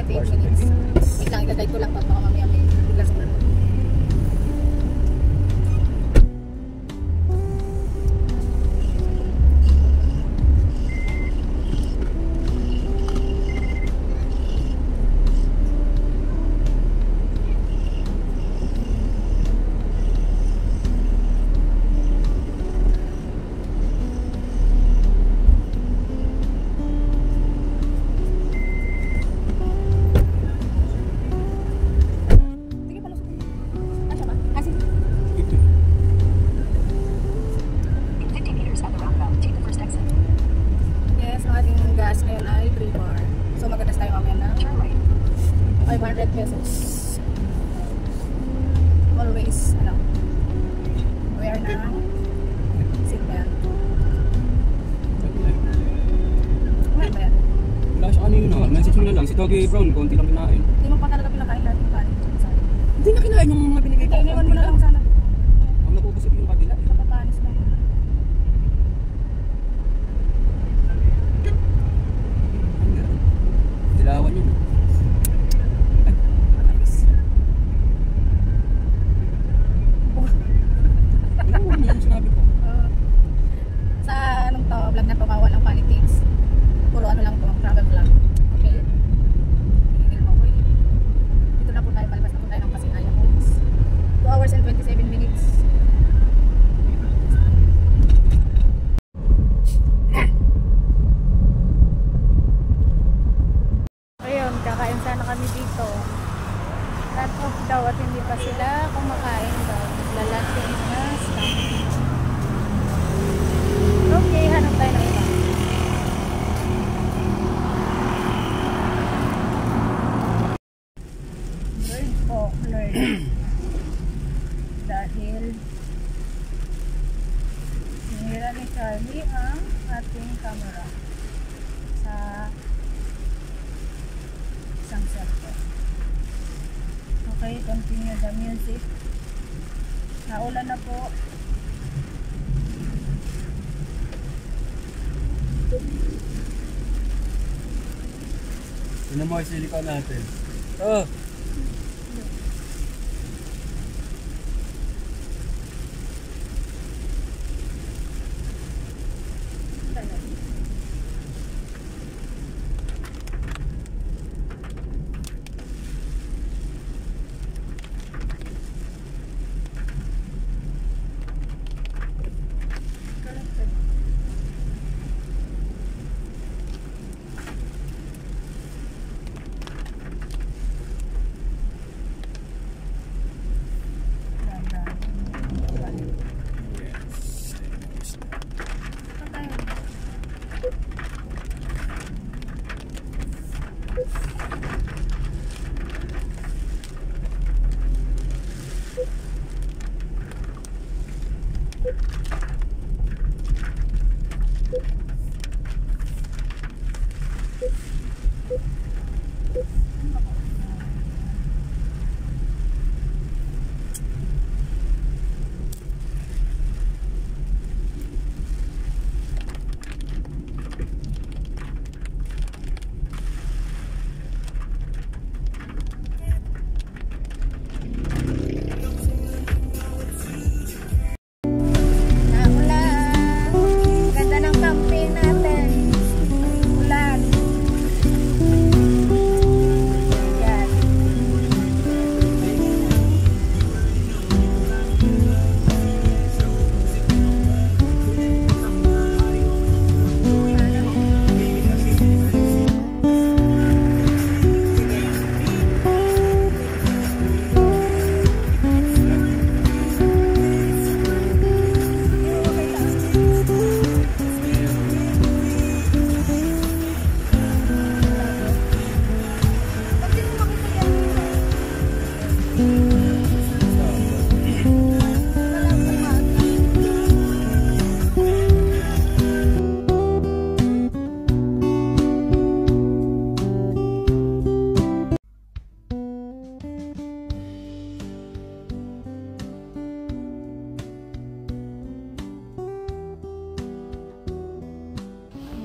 28 minutes. Wait lang, i-guide ko lang pag baka mamaya may biglas na. Gas ngayon ay 3 bar. So magagas tayo mamaya na 500 pesos. Always, wear na seatbelt. Kumain ba yan? Wala siya kanina. Message mo na lang. Si Togi Brown, konti lang kinain. Hindi mo pa talaga pinakain lahat ng kanin. Hindi na kinain yung mga binigay ko. Iniwan mo na lang sana. Ang napupusap yung kabila. Papapanis na yun. Dilawan yun. Ano yung sinabi ko? Sa anong to, vlog na to, bawal ang politics. Puro ano lang to, travel vlog. Okay? Higil mo ko eh. Dito na po tayo, palabas na po tayo ng Pasinaya Homes. 2 hours and 27 minutes. Ayun, kakain sana kami dito. Cut off daw at hindi pa sila kumakain daw. Lalansin na staff. Okay, hanap tayo ng iba. Lord po, Lord. Dahil sinira ni Charlie ang ating camera sa isang cellphone. Okay, continue the music. Naulan na po. Ano mo yung silicone natin? Oh!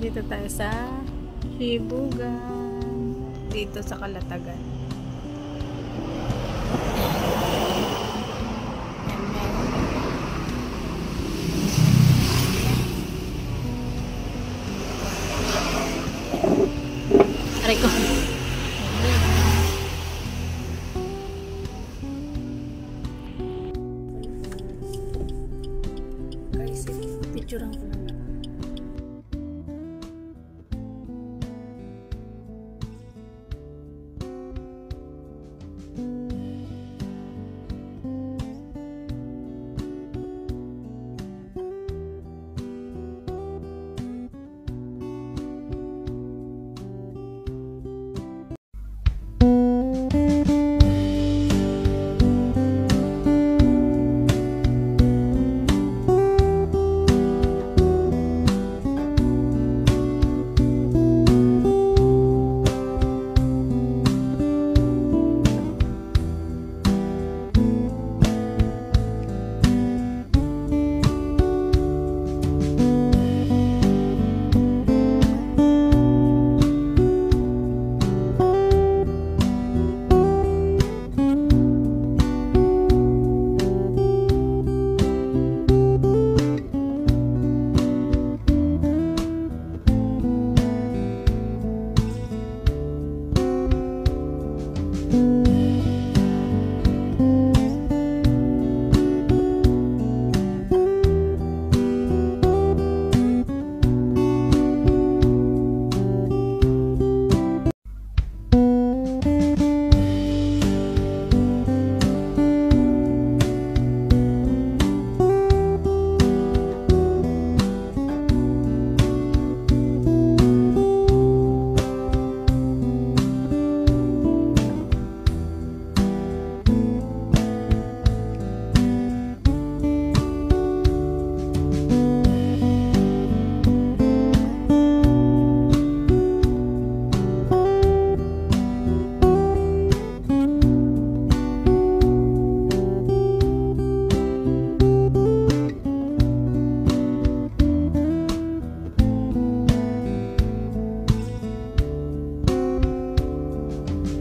Dito tayo sa Hibugan. dito sa Kalatagan. Aray ko. Guys, picture ko lang.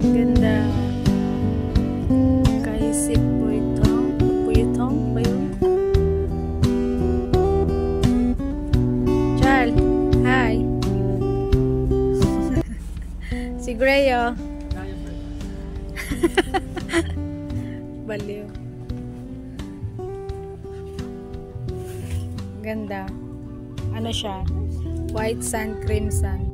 Ganda. Kaisip Puytong. Puytong ba yun? Charles, hi. Si Greyo. Baliw. Ganda. Ano siya? White sand, cream sand.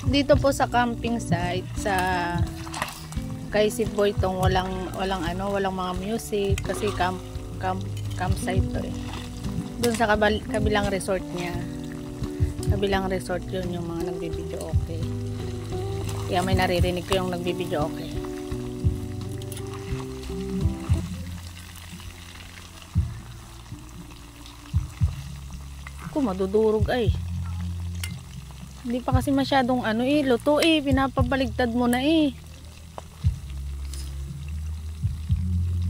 Dito po sa camping site sa kay Sid Boytong walang mga music kasi campsite to eh. Doon sa kabilang resort niya. Kabilang resort yun yung mga nagbibideo okay. Kaya may naririnig ko yung nagbibideo okay. Ako madudurog ay. Hindi pa kasi masyadong luto eh. Pinapabaligtad mo na eh.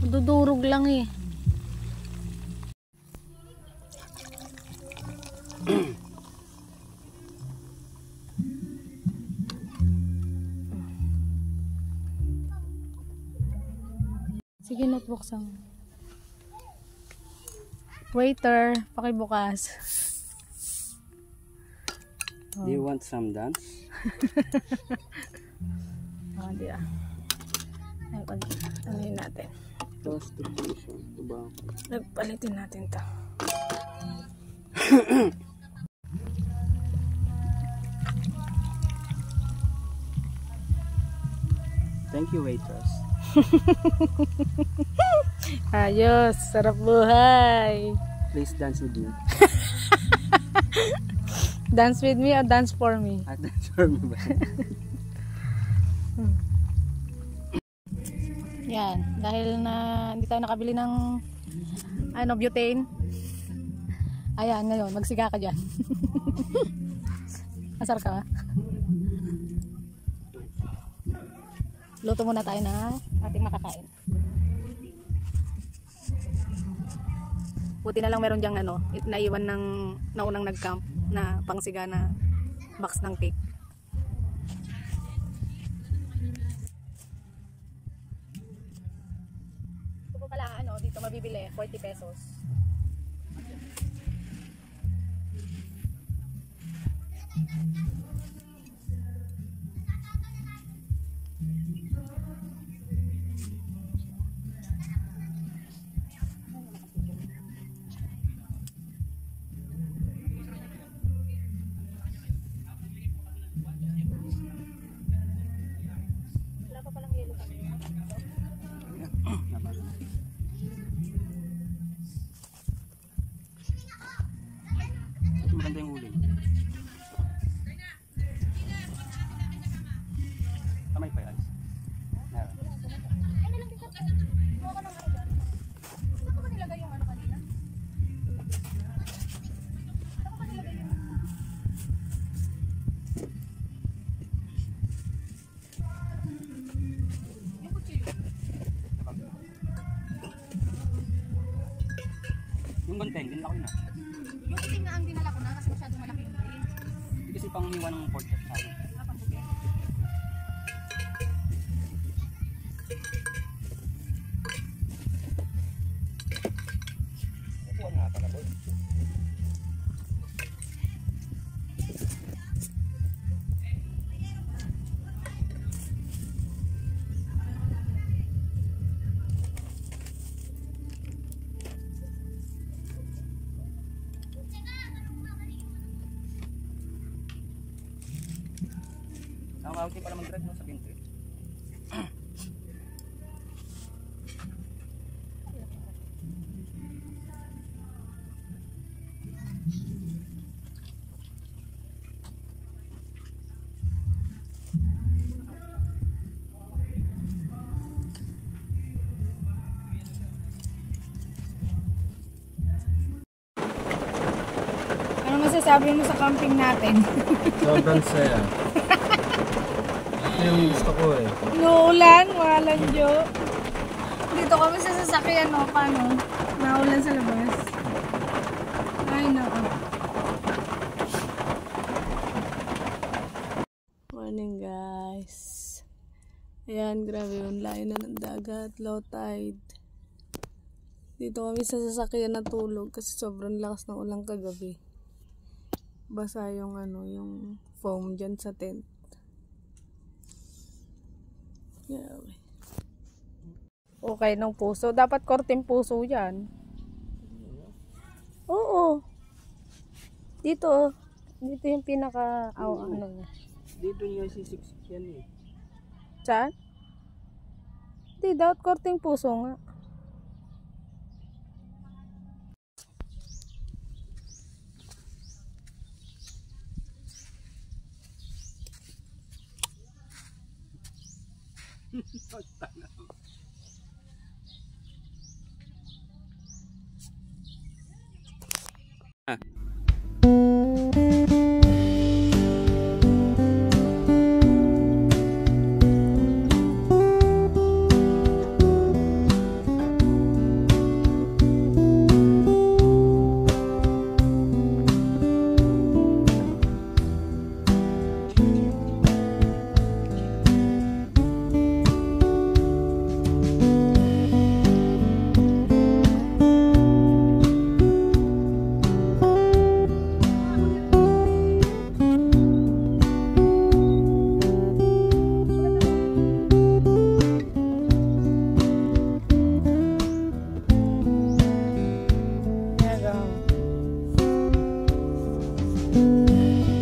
Madudurog lang eh. Sige, notebuksan. Waiter, pakibukas. Do you want some dance? Di ah. Ano yun natin? Prostitution. Tobacco. Nagpalitin natin to. Thank you, waitress. Ayos, sarap buhay. Please dance with me. Dance with me or dance for me? Dance for me ba? Yan, dahil na hindi tayo nakabili ng butane. Ayan, ngayon, magsiga ka dyan. Asar ka ba? Luto muna tayo na ating makakain. Buti na lang meron dyang naiwan ng naunang nag-camp na pangsiga na box ng cake. Ito po pala dito mabibili 40 pesos. Maganda yung uling. Kamay pa yan. Meron. Yung banteng, dinala ko yun ah. Yung itim na ang dinala ko na kasi masyadong malaki yung itim. Hindi kasi pang hiwa ng pork chop sa akin. Upuan nga pala boy. Ang kauti pala mag-red mo sa pinto. Ano masasabi mo sa camping natin? Sobrang saya. Ito yung gusto ko eh. Nuulan, walang jo. Dito kami sa sasakyan, paano? Naulan sa labas. Ay, nako. Morning, guys. Ayan, grabe yung layo na ng dagat, low tide. Dito kami sa sasakyan natulog kasi sobrang lakas ng ulan kagabi. Basa yung yung foam dyan sa tent. Yeah. Okay ng puso. Dapat korteng puso yan. Oo. Dito. Dito yung pinaka, ano niya. Dito niya sisiksik yan eh. Saan? Hindi, dapat korteng puso nga.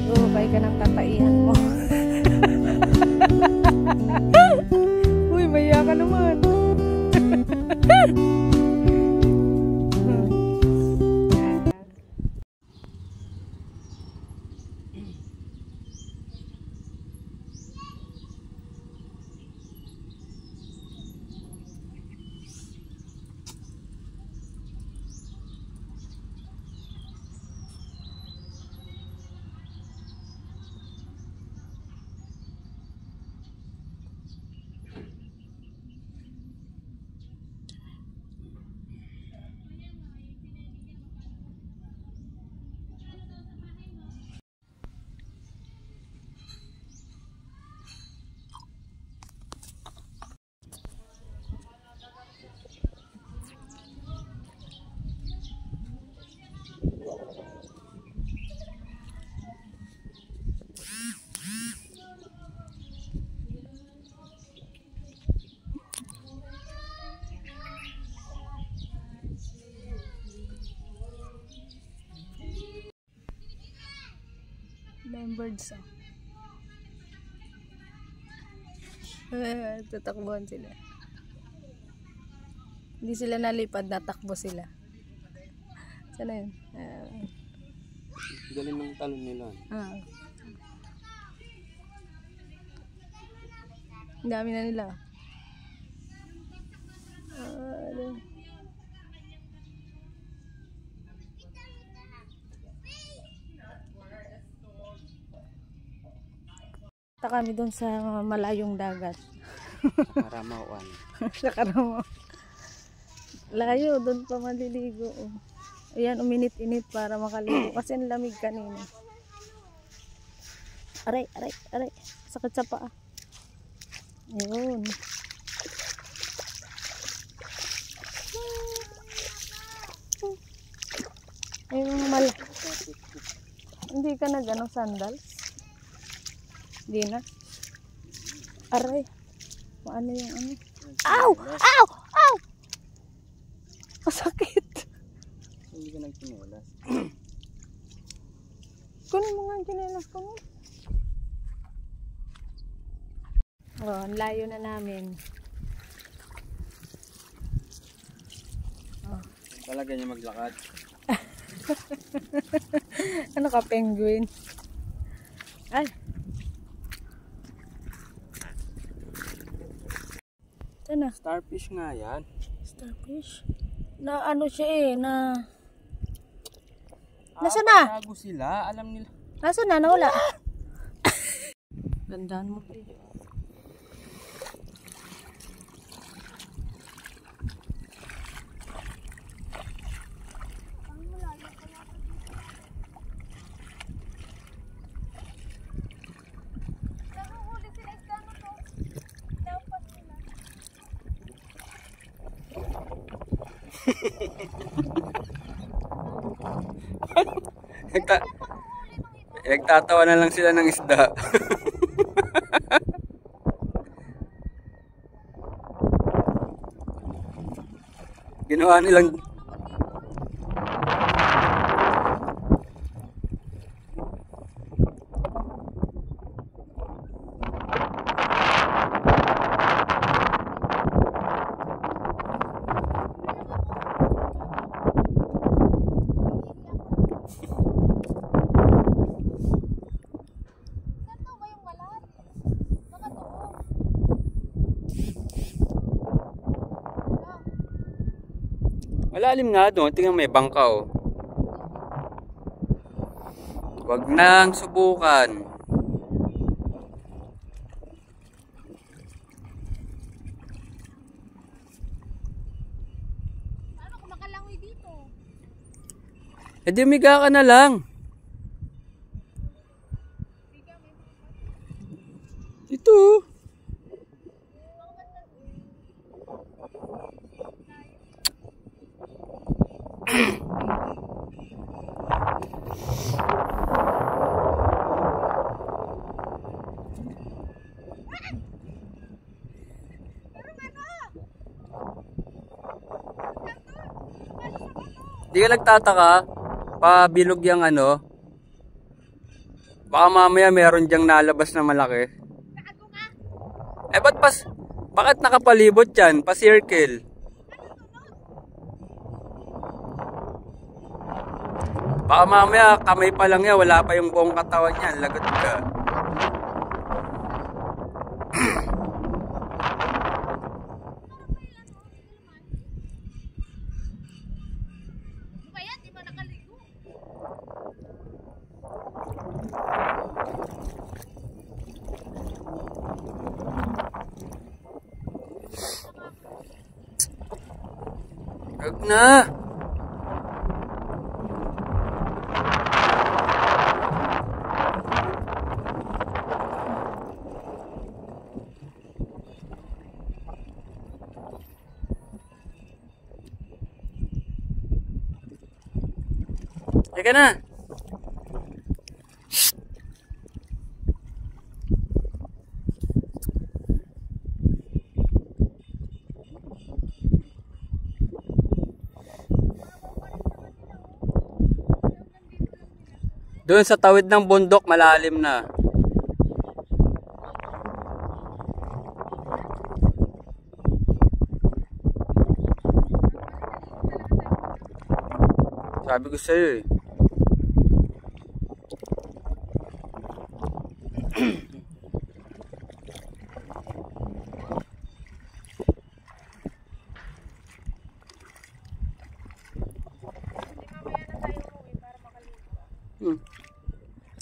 Bumabay ka ng tataihan mo. Uy, maya ka naman. Daming birds ah. Tatakbuhan sila. Hindi sila nalipad, natakbo sila. Sana yun? Galing ng talon nila. Ang dami na nila. Punta kami doon sa malayong dagat. Karamawan. Sa Karamo. Layo, doon pa maliligo. Oh. Ayan, uminit-init para makaligo. Kasi ang lamig kanina. Aray, aray, aray. Sakit sa paa. Ayun. Ayun, hindi ka nag-ano, sandals? Hindi na. Aray. Ano yung ano? Ow! Ow! Ow! Masakit. Hindi ka nagtinulas. Kunin mo nga ang chinelas ko. Oh, ang layo na namin. Oh. Talaga niya maglakad. Ano ka, penguin? Ay. Sana. Starfish nga yan. Starfish? Na ano siya eh, na... Nasaan na? Tago sila, alam nila. Nasaan na? Nawala. Gandaan mo. Nagtatawa na lang sila ng isda. Ginawa nilang Malalim nga doon. Tingnan may bangka oh. Huwag nang subukan. Paano kung makalangoy dito? Eh di umiga ka na lang. Ito. Di ka nagtataka, pabilog yung ano. Baka mamaya meron diyang nalabas na malaki. Eh bakit nakapalibot yan? Pa-circle. Baka mamaya kamay pa lang yan, wala pa yung buong katawan niya, lagot ka. Huwag na! Teka na! Doon sa tawid ng bundok, malalim na. Sabi ko sa'yo eh.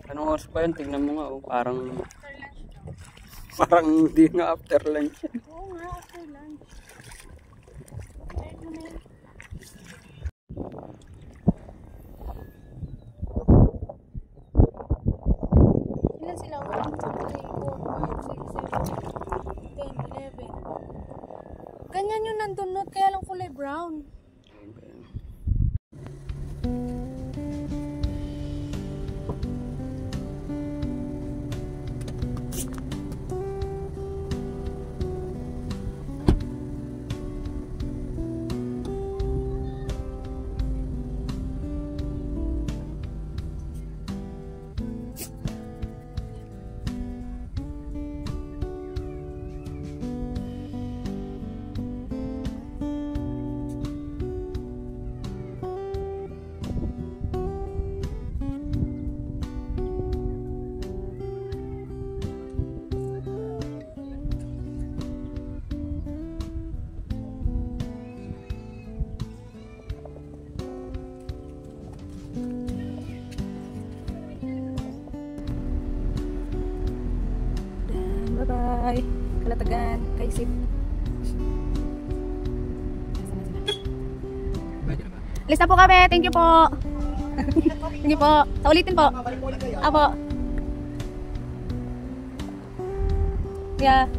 Anong oras pa yan? Tingnan mo nga oh. Parang hindi nga after lunch. Oo nga, after lunch. Ilan sila? 1, 2, 3, 4, 5, 6, 7, 8, 10, 11. Ganyan yung nandun, not kaya lang kulay brown. Bye-bye. Kalatagan. Kaisip. Alis na po kami. Thank you po. Thank you po. Sa ulitin po. Apo. Yeah.